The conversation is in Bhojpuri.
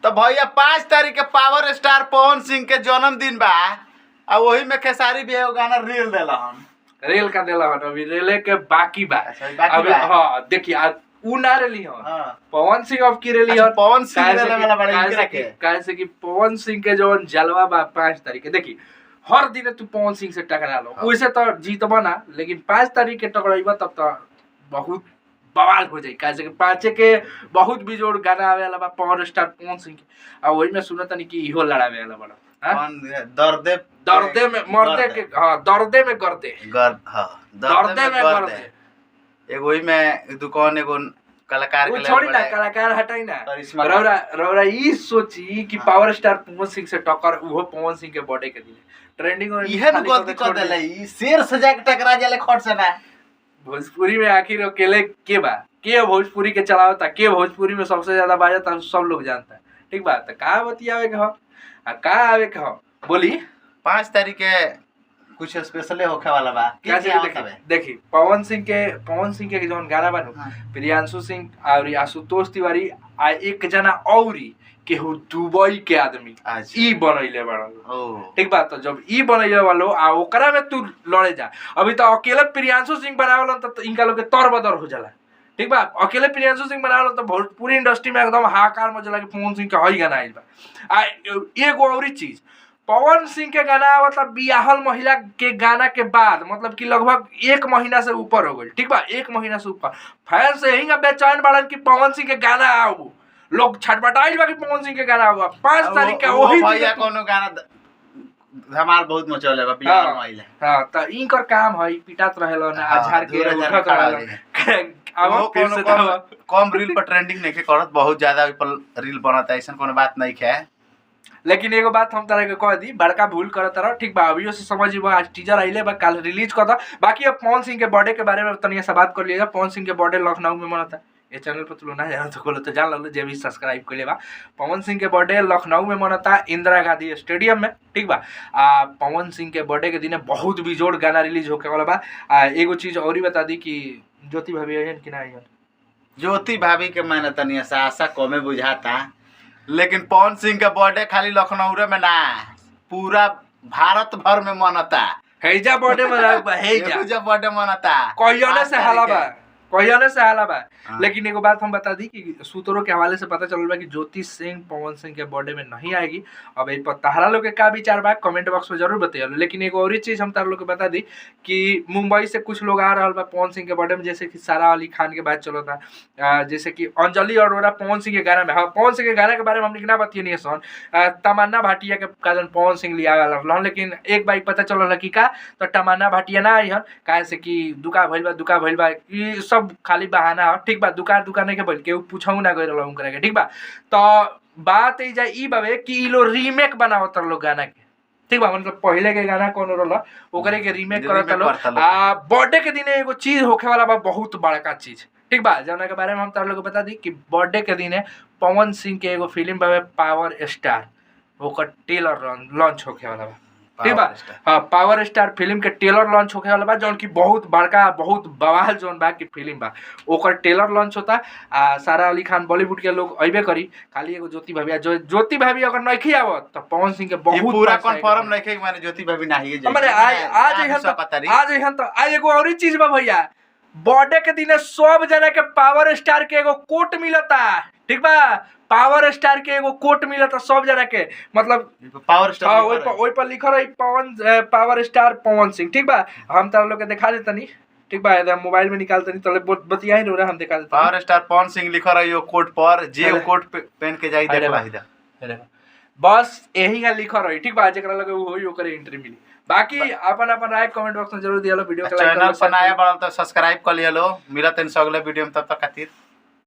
तो भैया 5 तारीख के पावर स्टार पवन सिंह के जन्मदिन बा आ वही में खेसारी भी एगो गाना रील देला हम रेल का देला हन अभी रेले के बाकी बा। अभी हां देखिए उ ना रेली हन पवन सिंह अब की रेली हन पवन सिंह रेले वाला बड़ा इनकरा के कैसे कि पवन सिंह के जो जलवा बा 5 तारीख के देखी हर दिन तू पवन सिंह से टकरा लो वैसे तो जीतबा ना लेकिन 5 तारीख के टकराइबा तब तो बहुत बवाल हो जाई कैसे कि पांचे के बहुत बिजोड़ गाना आवे वाला बा पावर स्टार पवन सिंह के आ ओही में सुनत नहीं कि इहो लड़ावे वाला बड़ा दर्दे में मर्दे के हां दर्दे में करते दर्दे में करते एगो ही में दुकान एगो कलाकार के छोड़ी ना कलाकार हटाई ना रौरा ई सोची कि पावर स्टार पवन सिंह से टक्कर वो पवन सिंह के बर्थडे के दिन ट्रेंडिंग में इहे न गलती कर देले ई शेर सजा के टकरा जाले खट से ना भोजपुरी में आखिर अकेले के बा के भोजपुरी के चलावता के भोजपुरी में सबसे ज्यादा बाजता सब लोग जानता ठीक बा त का बतियावे के हो आ का आवे के हो बोली 5 तारीख के कुछ स्पेशल होखे वाला बा देखी पवन सिंह के जोन गाना बानू प्रियांशु सिंह और आशुतोष तिवारी आ एक जना औरी केहू दुबई के आदमी ई बनैले बाड़न ठीक बात तो जब ई बनैले वालो आ ओकरा में तू लड़े जा अभी तो अकेले प्रियांशु सिंह बनावलन तो इनका लोग के तरबदर हो जाला ठीक बा अकेले प्रियांशु सिंह बनावलन तो भोजपुरी इंडस्ट्री में एकदम हाहाकार मचला कि पवन सिंह के हई गाना आइल बा आ एगो औरी चीज पवन सिंह के गाना मतलब बियाहल महिला के गाना के बाद मतलब कि लगभग 1 महीना से ऊपर हो गई ठीक बा 1 महीना से ऊपर फैंस यही बेचैन बाड़न कि पवन सिंह के गाना आओ लोग छटपटाइल बा कि पवन सिंह के गाना आओ 5 तारीख के वही भैया कोनो गाना धमाल बहुत मचले बा बियाहल महिला हां त इनकर काम है पिटात रहेलो ना आझार के उठत रहेलो अब कोनो कम रील पर ट्रेंडिंग नहीं के करत बहुत ज्यादा रील बनता ऐसा कोनो बात नहीं है लेकिन एगो बात हम तरह के कह दी बड़का भूल करत रह ठीक बा अभियो से समझिबो आज टीजर आइले बा कल रिलीज कर दा बाकी अब पवन सिंह के बर्थडे के बारे में तनिया सा बात कर लिया पवन सिंह के बर्थडे लखनऊ में मनता ये चैनल पर तू ना जान तो खोलो तो जान लो जे भी सब्सक्राइब कर लेबा पवन सिंह के बर्थडे लखनऊ में मनता इंदिरा गांधी स्टेडियम में ठीक बा पवन सिंह के बर्थडे के दिन बहुत बिजोड़ गाना रिलीज होके वाला बा एगो चीज और ही बता दी कि ज्योति भाभी आइन कि ना आइन ज्योति भाभी के मैंने तनिया सा आशा कमे बुझाता लेकिन पवन सिंह का बर्थडे खाली लखनऊ में ना पूरा भारत भर में मनता हैजा बर्थडे मनाबा हैजा बर्थडे मनता कहियाने से हाला बा लेकिन एगो बात हम बता दी कि सूत्रों के हवाले से पता चलल बा कि ज्योति सिंह पवन सिंह के बर्थडे में नहीं आएगी अब ए पर तहरा लोग के का विचार बा कमेंट बॉक्स में जरूर बताइए लेकिन एगो और चीज हम तार लोग के बता दी कि मुंबई से कुछ लोग आ रहल बा पवन सिंह के बर्थडे में जैसे कि सारा अली खान के बात चलो था जैसे कि अंजलि अरोड़ा पवन सिंह के गाना में हाँ पवन सिंह के गाना के बारे में हम लिखना बतिए सन तमन्ना भाटिया के कारण पवन सिंह लिया रहल लेकिन एक बार पता चल रहा कि का तो तमन्ना भाटिया ना आई हन काहे से कि दुका भइल बा ई सब खाली बहाना हो ठीक बा दुकान के बोल के पूछऊ ना गइल रहल करे ठीक बा तो बात ई जाय ई बाबे कि ई लो रीमेक बनावत लोग गाना के ठीक बा मतलब पहले के गाना कौन रहल ओकरे के रीमेक करत लोग बर्थडे के दिन एगो चीज होखे वाला बा बहुत बड़का चीज ठीक बा जौना के बारे में हम तार लोग बता दी कि बर्थडे के दिन पवन सिंह के एगो फिल्म बाबे पावर स्टार ओकर टेलर लॉन्च होखे वाला बा ठीक बा हाँ पावर स्टार फिल्म के टेलर लॉन्च होखे वाला बा जौन की बहुत बड़का बहुत बवाल जोन बा की फिल्म बा ओकर टेलर लॉन्च होता सारा अली खान बॉलीवुड के लोग अइबे करी खाली एगो ज्योति भाभी अगर नहीं आवत तो पवन सिंह के बहुत पूरा कंफर्म नहीं है माने ज्योति भाभी नहीं है माने आज एगो और चीज बा भैया बर्थडे के दिन सब जना के पावर स्टार के एगो कोट मिलता ठीक बा पावर स्टार के एगो कोट मिलता सब जना के मतलब पावर स्टार ओइ पर लिखल रही पावर स्टार पवन सिंह ठीक बा हम तारा लोग के दिखा देतनी ठीक बा एकदम मोबाइल में निकाल तनी तले बतियाई रो हम दिखा देतनी पावर स्टार पवन सिंह लिखल रही कोट पर जे कोट पहन के जाई देखो वाहिदा बस यही का लिखल रही ठीक बा जेकरा लगे होई ओकरे एंट्री मिली बाकी अपन राय कमेंट बॉक्स में जरूर दिया लो वीडियो के लाइक चैनल पर नया बड़ा तो सब्सक्राइब कर लिया लो मिलत इन अगले वीडियो में तब तक खातिर